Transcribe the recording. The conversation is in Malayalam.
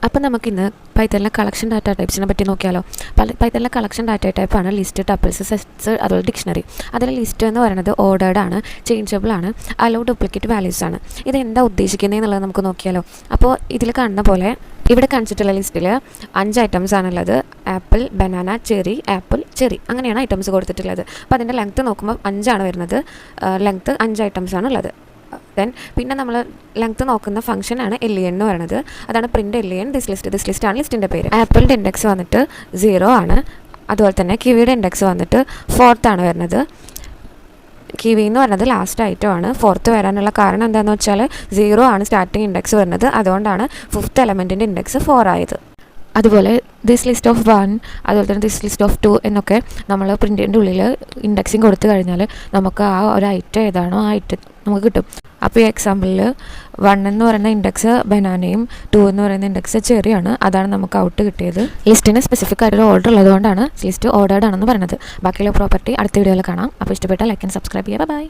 അപ്പോൾ നമുക്കിന്ന് പൈത്തണിലെ കളക്ഷൻ ഡാറ്റ ടൈപ്സിനെ പറ്റി നോക്കിയാലോ. പൈത്തണിലെ കളക്ഷൻ ഡാറ്റ ടൈപ്പാണ് ലിസ്റ്റ്, ടപ്പിൾസ്, സെറ്റ്സ്, അതുപോലെ ഡിക്ഷണറി. അതിൽ ലിസ്റ്റ് എന്ന് പറയുന്നത് ഓർഡേർഡ് ആണ്, ചേഞ്ചബിൾ ആണ്, അലോ ഡ്യൂപ്ലിക്കേറ്റ് വാല്യൂസ് ആണ്. ഇത് എന്താ ഉദ്ദേശിക്കുന്നത് എന്നുള്ളത് നമുക്ക് നോക്കിയാലോ. അപ്പോൾ ഇതിൽ കാണുന്ന പോലെ ഇവിടെ കാണിച്ചിട്ടുള്ള ലിസ്റ്റിൽ 5 ഐറ്റംസ് ആണുള്ളത്. Apple, banana, cherry, apple, cherry, അങ്ങനെയാണ് ഐറ്റംസ് കൊടുത്തിട്ടുള്ളത്. അപ്പോൾ അതിൻ്റെ ലെങ്ത്ത് നോക്കുമ്പോൾ 5 വരുന്നത്. ലെങ്ത്ത് 5 ഐറ്റംസ് ആണുള്ളത്. പിന്നെ നമ്മൾ ലെങ്ത്ത് നോക്കുന്ന ഫംഗ്ഷനാണ് LEN എന്ന് പറയുന്നത്. അതാണ് പ്രിൻറ്റ് LEN ദിസ് ലിസ്റ്റ് ആണ് ലിസ്റ്റിൻ്റെ പേര്. ആപ്പിളിൻ്റെ ഇൻഡെക്സ് വന്നിട്ട് 0 ആണ്. അതുപോലെ തന്നെ കിവിയുടെ ഇൻഡെക്സ് വന്നിട്ട് 4th ആണ് വരുന്നത്. കിവി എന്ന് പറയുന്നത് ലാസ്റ്റ് ഐറ്റം ആണ്. 4th വരാനുള്ള കാരണം എന്താണെന്ന് വെച്ചാൽ 0 ആണ് സ്റ്റാർട്ടിങ് ഇൻഡെക്സ് വരുന്നത്. അതുകൊണ്ടാണ് 5th എലമെൻറ്റിൻ്റെ ഇൻഡെക്സ് 4 ആയത്. അതുപോലെ ദിസ് ലിസ്റ്റ് ഓഫ് 1, അതുപോലെ തന്നെ ദിസ് ലിസ്റ്റ് ഓഫ് 2 എന്നൊക്കെ നമ്മൾ പ്രിൻറ്റിൻ്റെ ഉള്ളിൽ ഇൻഡെക്സിങ് കൊടുത്തു കഴിഞ്ഞാൽ നമുക്ക് ആ ഒരു ഐറ്റം ഏതാണോ ആ ഐറ്റം നമുക്ക് കിട്ടും. അപ്പോൾ ഈ എക്സാമ്പിളിൽ 1 എന്ന് പറയുന്ന ഇൻഡെക്സ് ബനാനയും 2 എന്ന് പറയുന്ന ഇൻഡെക്സ് ചെറിയാണ്. അതാണ് നമുക്ക് ഔട്ട് കിട്ടിയത്. ലിസ്റ്റിന് സ്പെസിഫിക് ആയിട്ടൊരു ഓർഡർ ഉള്ളതുകൊണ്ടാണ് ലിസ്റ്റ് ഓർഡേർഡ് ആണെന്ന് പറയുന്നത്. ബാക്കിയുള്ള പ്രോപ്പർട്ടി അടുത്ത വീഡിയോയിൽ കാണാം. അപ്പോൾ ഇഷ്ടപ്പെട്ടാൽ ലൈക്ക് ആൻഡ് സബ്സ്ക്രൈബ് ചെയ്യുക. ബൈ.